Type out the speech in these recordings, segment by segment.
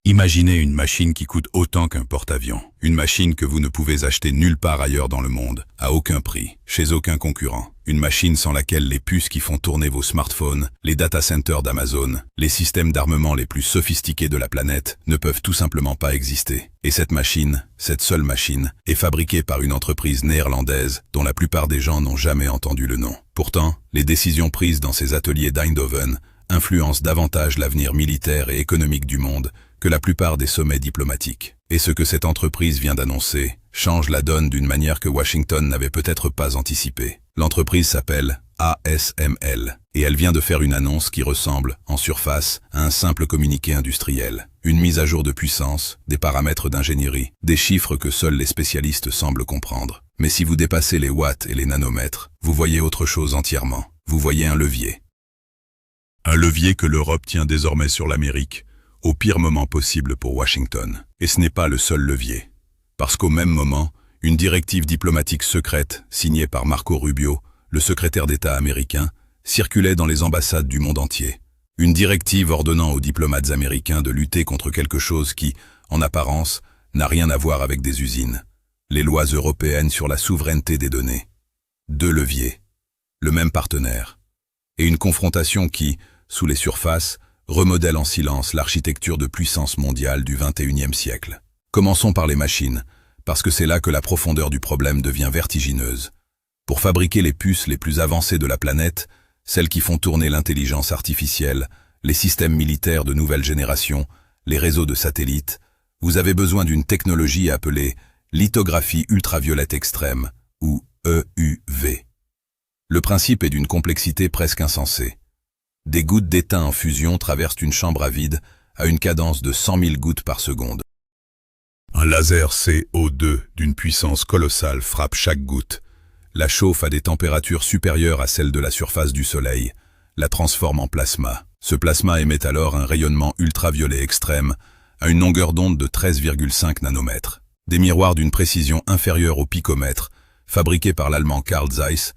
Imaginez une machine qui coûte autant qu'un porte-avions. Une machine que vous ne pouvez acheter nulle part ailleurs dans le monde, à aucun prix, chez aucun concurrent. Une machine sans laquelle les puces qui font tourner vos smartphones, les data centers d'Amazon, les systèmes d'armement les plus sophistiqués de la planète ne peuvent tout simplement pas exister. Et cette machine, cette seule machine, est fabriquée par une entreprise néerlandaise dont la plupart des gens n'ont jamais entendu le nom. Pourtant, les décisions prises dans ces ateliers d'Eindhoven influencent davantage l'avenir militaire et économique du monde que la plupart des sommets diplomatiques. Et ce que cette entreprise vient d'annoncer change la donne d'une manière que Washington n'avait peut-être pas anticipée. L'entreprise s'appelle ASML, et elle vient de faire une annonce qui ressemble, en surface, à un simple communiqué industriel. Une mise à jour de puissance, des paramètres d'ingénierie, des chiffres que seuls les spécialistes semblent comprendre. Mais si vous dépassez les watts et les nanomètres, vous voyez autre chose entièrement. Vous voyez un levier. Un levier que l'Europe tient désormais sur l'Amérique, au pire moment possible pour Washington. Et ce n'est pas le seul levier. Parce qu'au même moment, une directive diplomatique secrète, signée par Marco Rubio, le secrétaire d'État américain, circulait dans les ambassades du monde entier. Une directive ordonnant aux diplomates américains de lutter contre quelque chose qui, en apparence, n'a rien à voir avec des usines. Les lois européennes sur la souveraineté des données. Deux leviers. Le même partenaire. Et une confrontation qui, sous les surfaces, remodèle en silence l'architecture de puissance mondiale du XXIe siècle. Commençons par les machines, parce que c'est là que la profondeur du problème devient vertigineuse. Pour fabriquer les puces les plus avancées de la planète, celles qui font tourner l'intelligence artificielle, les systèmes militaires de nouvelle génération, les réseaux de satellites, vous avez besoin d'une technologie appelée lithographie ultraviolette extrême, ou EUV. Le principe est d'une complexité presque insensée. Des gouttes d'étain en fusion traversent une chambre à vide à une cadence de 100 000 gouttes par seconde. Un laser CO2 d'une puissance colossale frappe chaque goutte, la chauffe à des températures supérieures à celles de la surface du Soleil, la transforme en plasma. Ce plasma émet alors un rayonnement ultraviolet extrême à une longueur d'onde de 13,5 nanomètres. Des miroirs d'une précision inférieure au picomètre, fabriqués par l'allemand Carl Zeiss,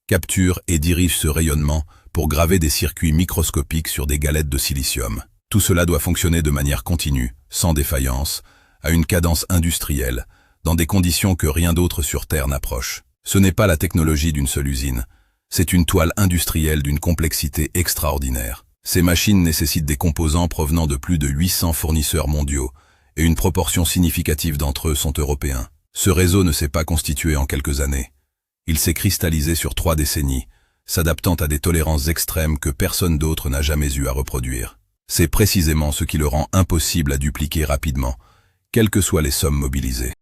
capturent et dirigent ce rayonnement pour graver des circuits microscopiques sur des galettes de silicium. Tout cela doit fonctionner de manière continue, sans défaillance, à une cadence industrielle, dans des conditions que rien d'autre sur Terre n'approche. Ce n'est pas la technologie d'une seule usine, c'est une toile industrielle d'une complexité extraordinaire. Ces machines nécessitent des composants provenant de plus de 800 fournisseurs mondiaux, et une proportion significative d'entre eux sont européens. Ce réseau ne s'est pas constitué en quelques années. Il s'est cristallisé sur 3 décennies, s'adaptant à des tolérances extrêmes que personne d'autre n'a jamais eu à reproduire. C'est précisément ce qui le rend impossible à dupliquer rapidement, quelles que soient les sommes mobilisées.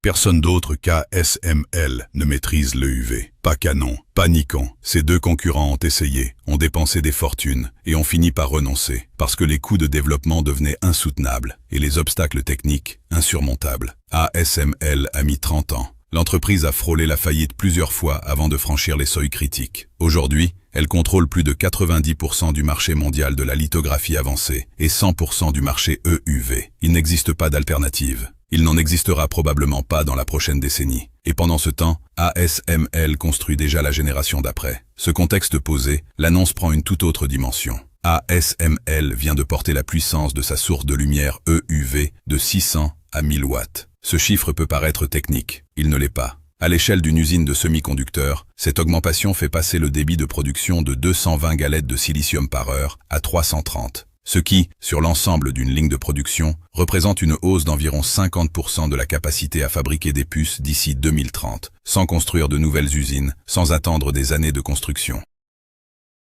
Personne d'autre qu'ASML ne maîtrise l'EUV. Pas Canon, pas Nikon. Ces deux concurrents ont essayé, ont dépensé des fortunes et ont fini par renoncer, parce que les coûts de développement devenaient insoutenables et les obstacles techniques insurmontables. ASML a mis 30 ans. L'entreprise a frôlé la faillite plusieurs fois avant de franchir les seuils critiques. Aujourd'hui, elle contrôle plus de 90% du marché mondial de la lithographie avancée et 100% du marché EUV. Il n'existe pas d'alternative. Il n'en existera probablement pas dans la prochaine décennie. Et pendant ce temps, ASML construit déjà la génération d'après. Ce contexte posé, l'annonce prend une toute autre dimension. ASML vient de porter la puissance de sa source de lumière EUV de 600 à 1000 watts. Ce chiffre peut paraître technique, il ne l'est pas. À l'échelle d'une usine de semi-conducteurs, cette augmentation fait passer le débit de production de 220 galettes de silicium par heure à 330. Ce qui, sur l'ensemble d'une ligne de production, représente une hausse d'environ 50% de la capacité à fabriquer des puces d'ici 2030, sans construire de nouvelles usines, sans attendre des années de construction.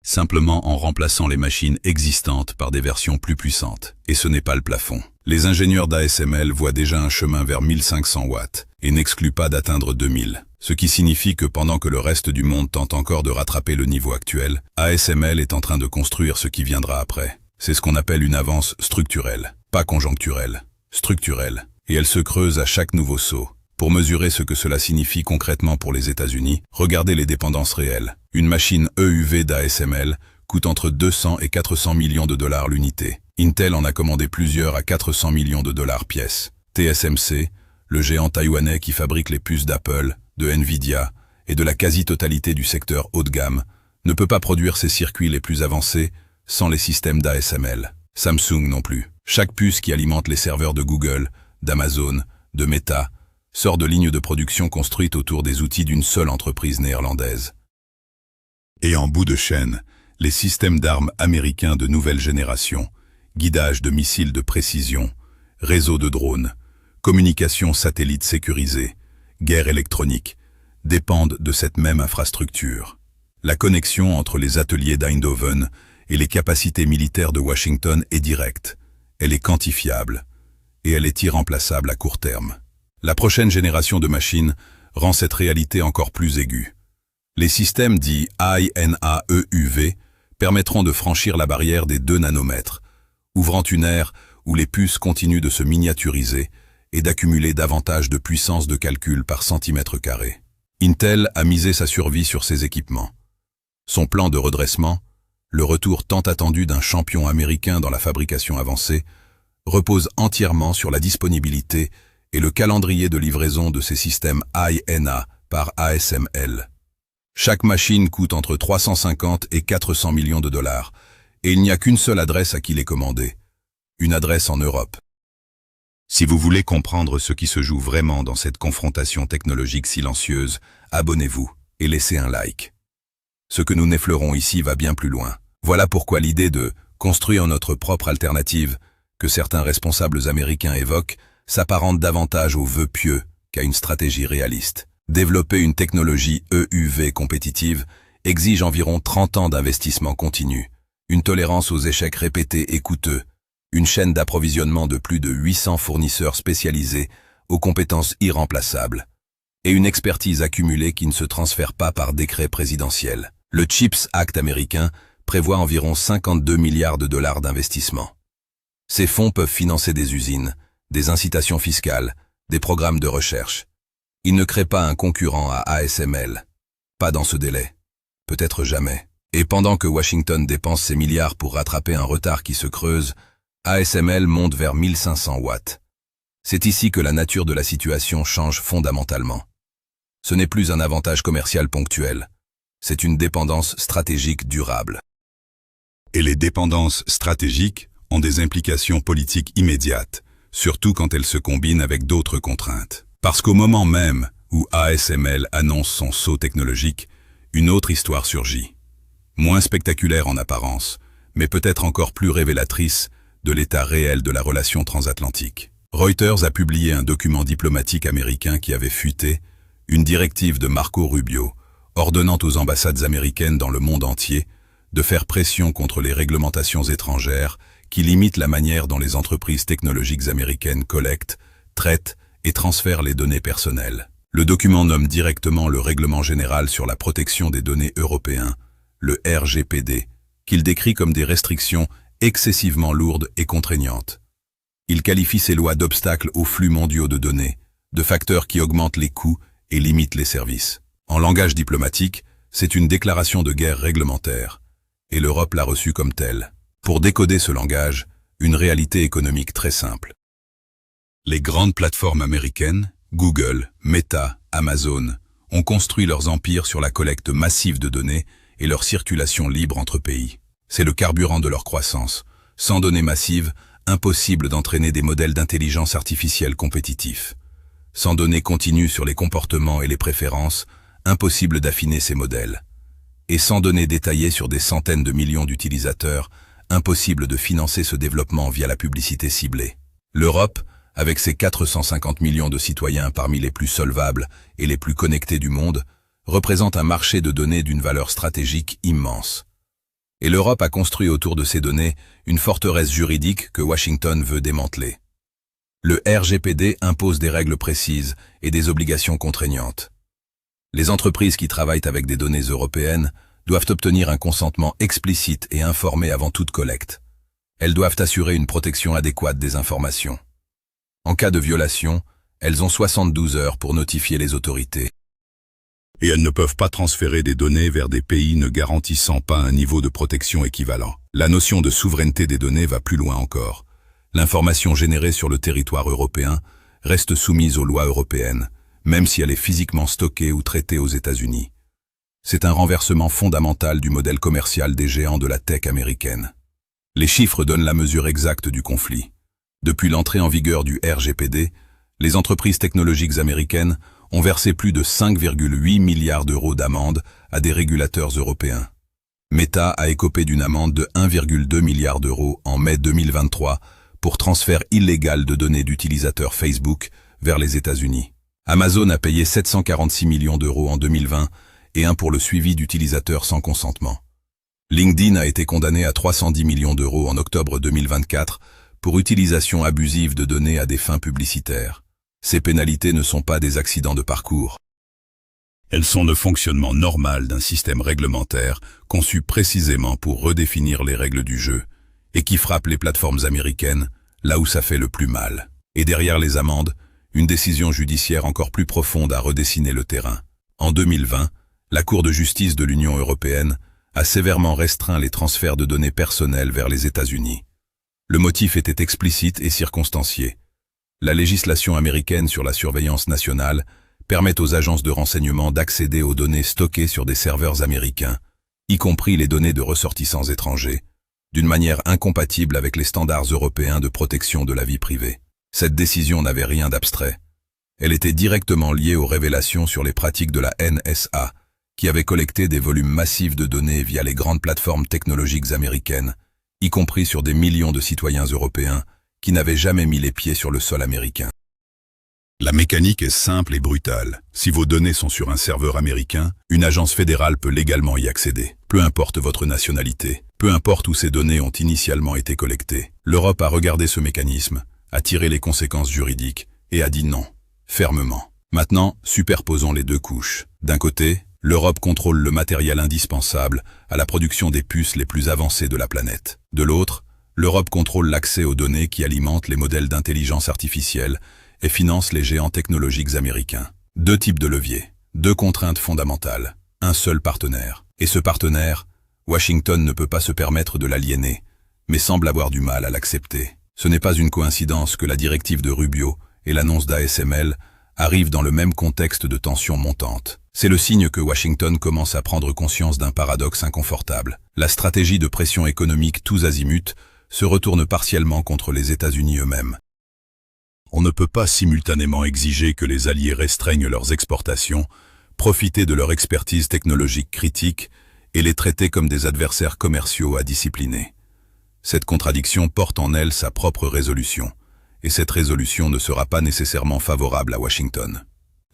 Simplement en remplaçant les machines existantes par des versions plus puissantes. Et ce n'est pas le plafond. Les ingénieurs d'ASML voient déjà un chemin vers 1500 watts et n'excluent pas d'atteindre 2000. Ce qui signifie que pendant que le reste du monde tente encore de rattraper le niveau actuel, ASML est en train de construire ce qui viendra après. C'est ce qu'on appelle une avance structurelle, pas conjoncturelle, structurelle. Et elle se creuse à chaque nouveau saut. Pour mesurer ce que cela signifie concrètement pour les États-Unis, regardez les dépendances réelles. Une machine EUV d'ASML coûte entre 200 et 400 millions de dollars l'unité. Intel en a commandé plusieurs à 400 millions de dollars pièce. TSMC, le géant taïwanais qui fabrique les puces d'Apple, de Nvidia et de la quasi-totalité du secteur haut de gamme, ne peut pas produire ses circuits les plus avancés sans les systèmes d'ASML. Samsung non plus. Chaque puce qui alimente les serveurs de Google, d'Amazon, de Meta, sort de lignes de production construites autour des outils d'une seule entreprise néerlandaise. Et en bout de chaîne, les systèmes d'armes américains de nouvelle génération, guidage de missiles de précision, réseaux de drones, communications satellites sécurisées, guerre électronique, dépendent de cette même infrastructure. La connexion entre les ateliers d'Eindhoven et les capacités militaires de Washington est directe, elle est quantifiable, et elle est irremplaçable à court terme. La prochaine génération de machines rend cette réalité encore plus aiguë. Les systèmes dits INAEUV permettront de franchir la barrière des 2 nanomètres, ouvrant une ère où les puces continuent de se miniaturiser et d'accumuler davantage de puissance de calcul par centimètre carré. Intel a misé sa survie sur ces équipements. Son plan de redressement, le retour tant attendu d'un champion américain dans la fabrication avancée, repose entièrement sur la disponibilité et le calendrier de livraison de ces systèmes INA par ASML. Chaque machine coûte entre 350 et 400 millions de dollars, et il n'y a qu'une seule adresse à qui les commander. Une adresse en Europe. Si vous voulez comprendre ce qui se joue vraiment dans cette confrontation technologique silencieuse, abonnez-vous et laissez un like. Ce que nous n'effleurons ici va bien plus loin. Voilà pourquoi l'idée de « construire notre propre alternative » que certains responsables américains évoquent s'apparente davantage au vœu pieux qu'à une stratégie réaliste. Développer une technologie EUV compétitive exige environ 30 ans d'investissement continu, une tolérance aux échecs répétés et coûteux, une chaîne d'approvisionnement de plus de 800 fournisseurs spécialisés aux compétences irremplaçables, et une expertise accumulée qui ne se transfère pas par décret présidentiel. Le CHIPS Act américain prévoit environ 52 milliards de dollars d'investissement. Ces fonds peuvent financer des usines, des incitations fiscales, des programmes de recherche. Ils ne créent pas un concurrent à ASML. Pas dans ce délai. Peut-être jamais. Et pendant que Washington dépense ses milliards pour rattraper un retard qui se creuse, ASML monte vers 1500 watts. C'est ici que la nature de la situation change fondamentalement. Ce n'est plus un avantage commercial ponctuel. C'est une dépendance stratégique durable. Et les dépendances stratégiques ont des implications politiques immédiates, surtout quand elles se combinent avec d'autres contraintes. Parce qu'au moment même où ASML annonce son saut technologique, une autre histoire surgit. Moins spectaculaire en apparence, mais peut-être encore plus révélatrice de l'état réel de la relation transatlantique. Reuters a publié un document diplomatique américain qui avait fuité, une directive de Marco Rubio, ordonnant aux ambassades américaines dans le monde entier de faire pression contre les réglementations étrangères qui limitent la manière dont les entreprises technologiques américaines collectent, traitent et transfèrent les données personnelles. Le document nomme directement le Règlement général sur la protection des données européen, le RGPD, qu'il décrit comme des restrictions excessivement lourdes et contraignantes. Il qualifie ces lois d'obstacles aux flux mondiaux de données, de facteurs qui augmentent les coûts et limitent les services. En langage diplomatique, c'est une déclaration de guerre réglementaire, et l'Europe l'a reçue comme telle. Pour décoder ce langage, une réalité économique très simple. Les grandes plateformes américaines, Google, Meta, Amazon, ont construit leurs empires sur la collecte massive de données et leur circulation libre entre pays. C'est le carburant de leur croissance. Sans données massives, impossible d'entraîner des modèles d'intelligence artificielle compétitifs. Sans données continues sur les comportements et les préférences, impossible d'affiner ces modèles. Et sans données détaillées sur des centaines de millions d'utilisateurs, impossible de financer ce développement via la publicité ciblée. L'Europe, avec ses 450 millions de citoyens parmi les plus solvables et les plus connectés du monde, représente un marché de données d'une valeur stratégique immense. Et l'Europe a construit autour de ces données une forteresse juridique que Washington veut démanteler. Le RGPD impose des règles précises et des obligations contraignantes. Les entreprises qui travaillent avec des données européennes doivent obtenir un consentement explicite et informé avant toute collecte. Elles doivent assurer une protection adéquate des informations. En cas de violation, elles ont 72 heures pour notifier les autorités. Et elles ne peuvent pas transférer des données vers des pays ne garantissant pas un niveau de protection équivalent. La notion de souveraineté des données va plus loin encore. L'information générée sur le territoire européen reste soumise aux lois européennes, même si elle est physiquement stockée ou traitée aux États-Unis. C'est un renversement fondamental du modèle commercial des géants de la tech américaine. Les chiffres donnent la mesure exacte du conflit. Depuis l'entrée en vigueur du RGPD, les entreprises technologiques américaines ont versé plus de 5,8 milliards d'euros d'amendes à des régulateurs européens. Meta a écopé d'une amende de 1,2 milliard d'euros en mai 2023 pour transfert illégal de données d'utilisateurs Facebook vers les États-Unis. Amazon a payé 746 millions d'euros en 2020 et un pour le suivi d'utilisateurs sans consentement. LinkedIn a été condamné à 310 millions d'euros en octobre 2024 pour utilisation abusive de données à des fins publicitaires. Ces pénalités ne sont pas des accidents de parcours. Elles sont le fonctionnement normal d'un système réglementaire conçu précisément pour redéfinir les règles du jeu et qui frappe les plateformes américaines là où ça fait le plus mal. Et derrière les amendes, une décision judiciaire encore plus profonde a redessiné le terrain. En 2020, la Cour de justice de l'Union européenne a sévèrement restreint les transferts de données personnelles vers les États-Unis. Le motif était explicite et circonstancié. La législation américaine sur la surveillance nationale permet aux agences de renseignement d'accéder aux données stockées sur des serveurs américains, y compris les données de ressortissants étrangers, d'une manière incompatible avec les standards européens de protection de la vie privée. Cette décision n'avait rien d'abstrait. Elle était directement liée aux révélations sur les pratiques de la NSA, qui avait collecté des volumes massifs de données via les grandes plateformes technologiques américaines, y compris sur des millions de citoyens européens qui n'avaient jamais mis les pieds sur le sol américain. La mécanique est simple et brutale. Si vos données sont sur un serveur américain, une agence fédérale peut légalement y accéder. Peu importe votre nationalité, peu importe où ces données ont initialement été collectées. L'Europe a regardé ce mécanisme, a tiré les conséquences juridiques et a dit non, fermement. Maintenant, superposons les deux couches. D'un côté, l'Europe contrôle le matériel indispensable à la production des puces les plus avancées de la planète. De l'autre, l'Europe contrôle l'accès aux données qui alimentent les modèles d'intelligence artificielle et finance les géants technologiques américains. Deux types de leviers, deux contraintes fondamentales, un seul partenaire. Et ce partenaire, Washington ne peut pas se permettre de l'aliéner, mais semble avoir du mal à l'accepter. Ce n'est pas une coïncidence que la directive de Rubio et l'annonce d'ASML arrivent dans le même contexte de tensions montantes. C'est le signe que Washington commence à prendre conscience d'un paradoxe inconfortable. La stratégie de pression économique tous azimuts se retourne partiellement contre les États-Unis eux-mêmes. On ne peut pas simultanément exiger que les alliés restreignent leurs exportations, profiter de leur expertise technologique critique et les traiter comme des adversaires commerciaux à discipliner. Cette contradiction porte en elle sa propre résolution, et cette résolution ne sera pas nécessairement favorable à Washington.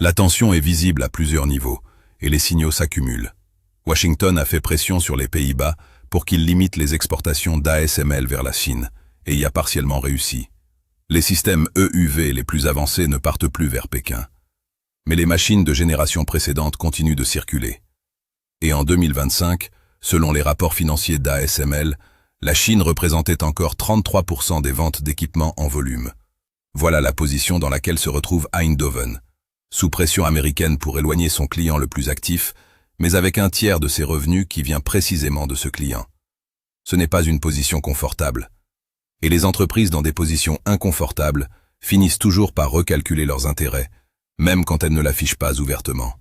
La tension est visible à plusieurs niveaux, et les signaux s'accumulent. Washington a fait pression sur les Pays-Bas pour qu'ils limitent les exportations d'ASML vers la Chine, et y a partiellement réussi. Les systèmes EUV les plus avancés ne partent plus vers Pékin. Mais les machines de génération précédente continuent de circuler. Et en 2025, selon les rapports financiers d'ASML, la Chine représentait encore 33% des ventes d'équipements en volume. Voilà la position dans laquelle se retrouve Eindhoven, sous pression américaine pour éloigner son client le plus actif, mais avec un tiers de ses revenus qui vient précisément de ce client. Ce n'est pas une position confortable. Et les entreprises dans des positions inconfortables finissent toujours par recalculer leurs intérêts, même quand elles ne l'affichent pas ouvertement.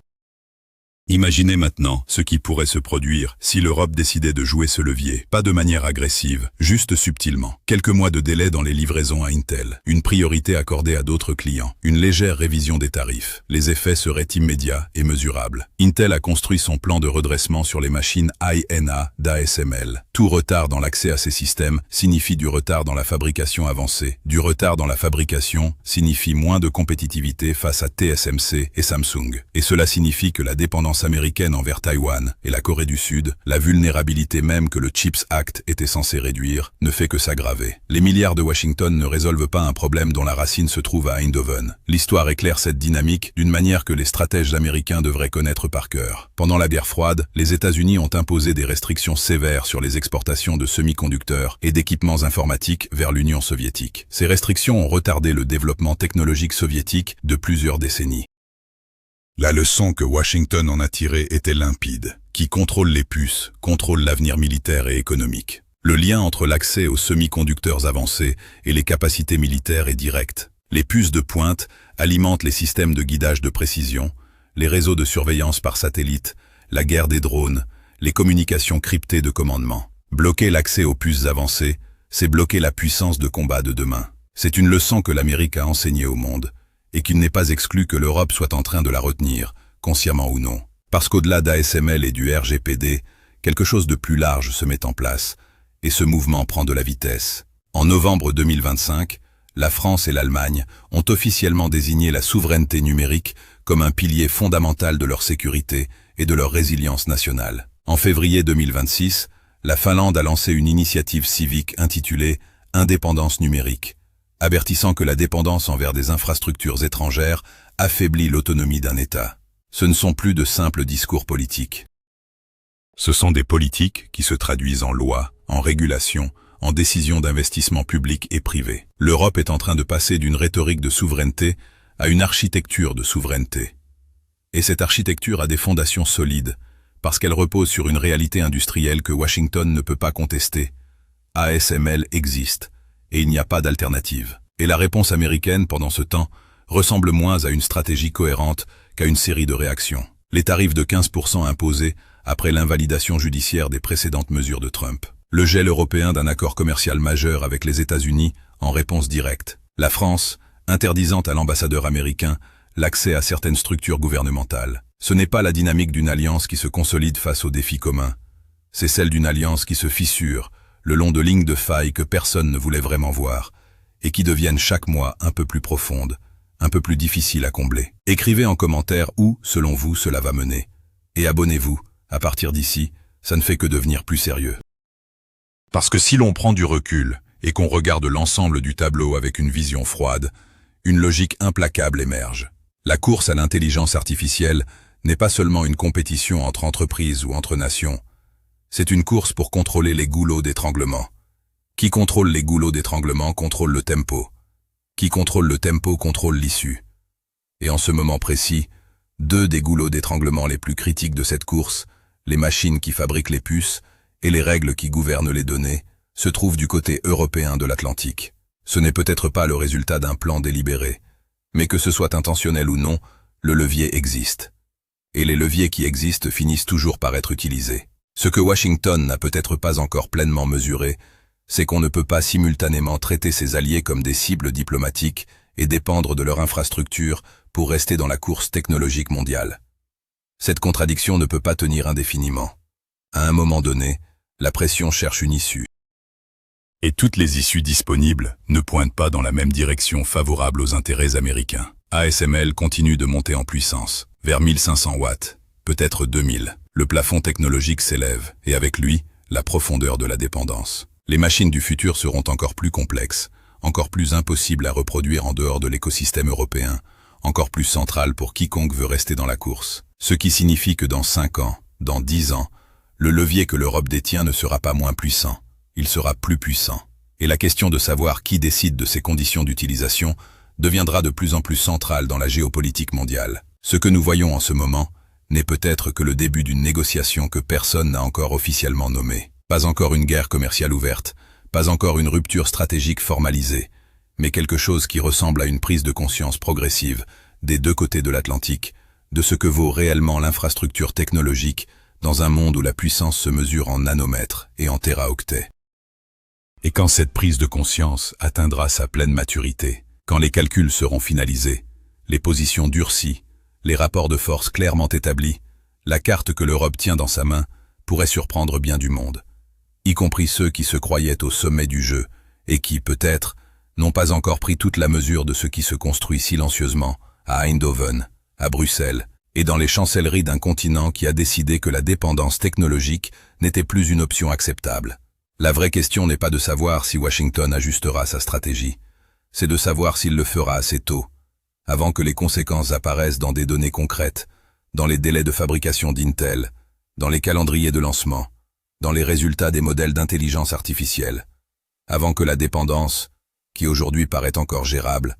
Imaginez maintenant ce qui pourrait se produire si l'Europe décidait de jouer ce levier, pas de manière agressive, juste subtilement. Quelques mois de délai dans les livraisons à Intel, une priorité accordée à d'autres clients, une légère révision des tarifs. Les effets seraient immédiats et mesurables. Intel a construit son plan de redressement sur les machines INA d'ASML. Tout retard dans l'accès à ces systèmes signifie du retard dans la fabrication avancée. Du retard dans la fabrication signifie moins de compétitivité face à TSMC et Samsung. Et cela signifie que la dépendance américaine envers Taïwan et la Corée du Sud, la vulnérabilité même que le CHIPS Act était censé réduire, ne fait que s'aggraver. Les milliards de Washington ne résolvent pas un problème dont la racine se trouve à Eindhoven. L'histoire éclaire cette dynamique d'une manière que les stratèges américains devraient connaître par cœur. Pendant la guerre froide, les États-Unis ont imposé des restrictions sévères sur les exportations de semi-conducteurs et d'équipements informatiques vers l'Union soviétique. Ces restrictions ont retardé le développement technologique soviétique de plusieurs décennies. La leçon que Washington en a tirée était limpide. Qui contrôle les puces, contrôle l'avenir militaire et économique. Le lien entre l'accès aux semi-conducteurs avancés et les capacités militaires est direct. Les puces de pointe alimentent les systèmes de guidage de précision, les réseaux de surveillance par satellite, la guerre des drones, les communications cryptées de commandement. Bloquer l'accès aux puces avancées, c'est bloquer la puissance de combat de demain. C'est une leçon que l'Amérique a enseignée au monde, et qu'il n'est pas exclu que l'Europe soit en train de la retenir, consciemment ou non. Parce qu'au-delà d'ASML et du RGPD, quelque chose de plus large se met en place, et ce mouvement prend de la vitesse. En novembre 2025, la France et l'Allemagne ont officiellement désigné la souveraineté numérique comme un pilier fondamental de leur sécurité et de leur résilience nationale. En février 2026, la Finlande a lancé une initiative civique intitulée « Indépendance numérique », avertissant que la dépendance envers des infrastructures étrangères affaiblit l'autonomie d'un État. Ce ne sont plus de simples discours politiques. Ce sont des politiques qui se traduisent en lois, en régulations, en décisions d'investissement public et privé. L'Europe est en train de passer d'une rhétorique de souveraineté à une architecture de souveraineté. Et cette architecture a des fondations solides, parce qu'elle repose sur une réalité industrielle que Washington ne peut pas contester. ASML existe, et il n'y a pas d'alternative. Et la réponse américaine, pendant ce temps, ressemble moins à une stratégie cohérente qu'à une série de réactions. Les tarifs de 15% imposés après l'invalidation judiciaire des précédentes mesures de Trump. Le gel européen d'un accord commercial majeur avec les États-Unis en réponse directe. La France, interdisant à l'ambassadeur américain l'accès à certaines structures gouvernementales. Ce n'est pas la dynamique d'une alliance qui se consolide face aux défis communs. C'est celle d'une alliance qui se fissure le long de lignes de faille que personne ne voulait vraiment voir et qui deviennent chaque mois un peu plus profondes, un peu plus difficiles à combler. Écrivez en commentaire où, selon vous, cela va mener. Et abonnez-vous, à partir d'ici, ça ne fait que devenir plus sérieux. Parce que si l'on prend du recul et qu'on regarde l'ensemble du tableau avec une vision froide, une logique implacable émerge. La course à l'intelligence artificielle n'est pas seulement une compétition entre entreprises ou entre nations. C'est une course pour contrôler les goulots d'étranglement. Qui contrôle les goulots d'étranglement contrôle le tempo. Qui contrôle le tempo contrôle l'issue. Et en ce moment précis, deux des goulots d'étranglement les plus critiques de cette course, les machines qui fabriquent les puces et les règles qui gouvernent les données, se trouvent du côté européen de l'Atlantique. Ce n'est peut-être pas le résultat d'un plan délibéré, mais que ce soit intentionnel ou non, le levier existe. Et les leviers qui existent finissent toujours par être utilisés. Ce que Washington n'a peut-être pas encore pleinement mesuré, c'est qu'on ne peut pas simultanément traiter ses alliés comme des cibles diplomatiques et dépendre de leur infrastructure pour rester dans la course technologique mondiale. Cette contradiction ne peut pas tenir indéfiniment. À un moment donné, la pression cherche une issue. Et toutes les issues disponibles ne pointent pas dans la même direction favorable aux intérêts américains. ASML continue de monter en puissance, vers 1500 watts, peut-être 2000. Le plafond technologique s'élève, et avec lui, la profondeur de la dépendance. Les machines du futur seront encore plus complexes, encore plus impossibles à reproduire en dehors de l'écosystème européen, encore plus centrales pour quiconque veut rester dans la course. Ce qui signifie que dans 5 ans, dans 10 ans, le levier que l'Europe détient ne sera pas moins puissant, il sera plus puissant. Et la question de savoir qui décide de ses conditions d'utilisation deviendra de plus en plus centrale dans la géopolitique mondiale. Ce que nous voyons en ce moment n'est peut-être que le début d'une négociation que personne n'a encore officiellement nommée. Pas encore une guerre commerciale ouverte, pas encore une rupture stratégique formalisée, mais quelque chose qui ressemble à une prise de conscience progressive, des deux côtés de l'Atlantique, de ce que vaut réellement l'infrastructure technologique dans un monde où la puissance se mesure en nanomètres et en téraoctets. Et quand cette prise de conscience atteindra sa pleine maturité, quand les calculs seront finalisés, les positions durcies, les rapports de force clairement établis, la carte que l'Europe tient dans sa main pourrait surprendre bien du monde, y compris ceux qui se croyaient au sommet du jeu et qui, peut-être, n'ont pas encore pris toute la mesure de ce qui se construit silencieusement à Eindhoven, à Bruxelles, et dans les chancelleries d'un continent qui a décidé que la dépendance technologique n'était plus une option acceptable. La vraie question n'est pas de savoir si Washington ajustera sa stratégie, c'est de savoir s'il le fera assez tôt, avant que les conséquences apparaissent dans des données concrètes, dans les délais de fabrication d'Intel, dans les calendriers de lancement, dans les résultats des modèles d'intelligence artificielle, avant que la dépendance, qui aujourd'hui paraît encore gérable,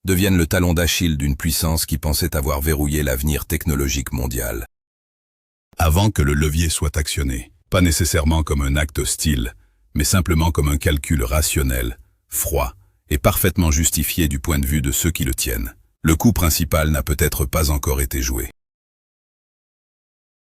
devienne le talon d'Achille d'une puissance qui pensait avoir verrouillé l'avenir technologique mondial. Avant que le levier soit actionné, pas nécessairement comme un acte hostile, mais simplement comme un calcul rationnel, froid et parfaitement justifié du point de vue de ceux qui le tiennent. Le coup principal n'a peut-être pas encore été joué.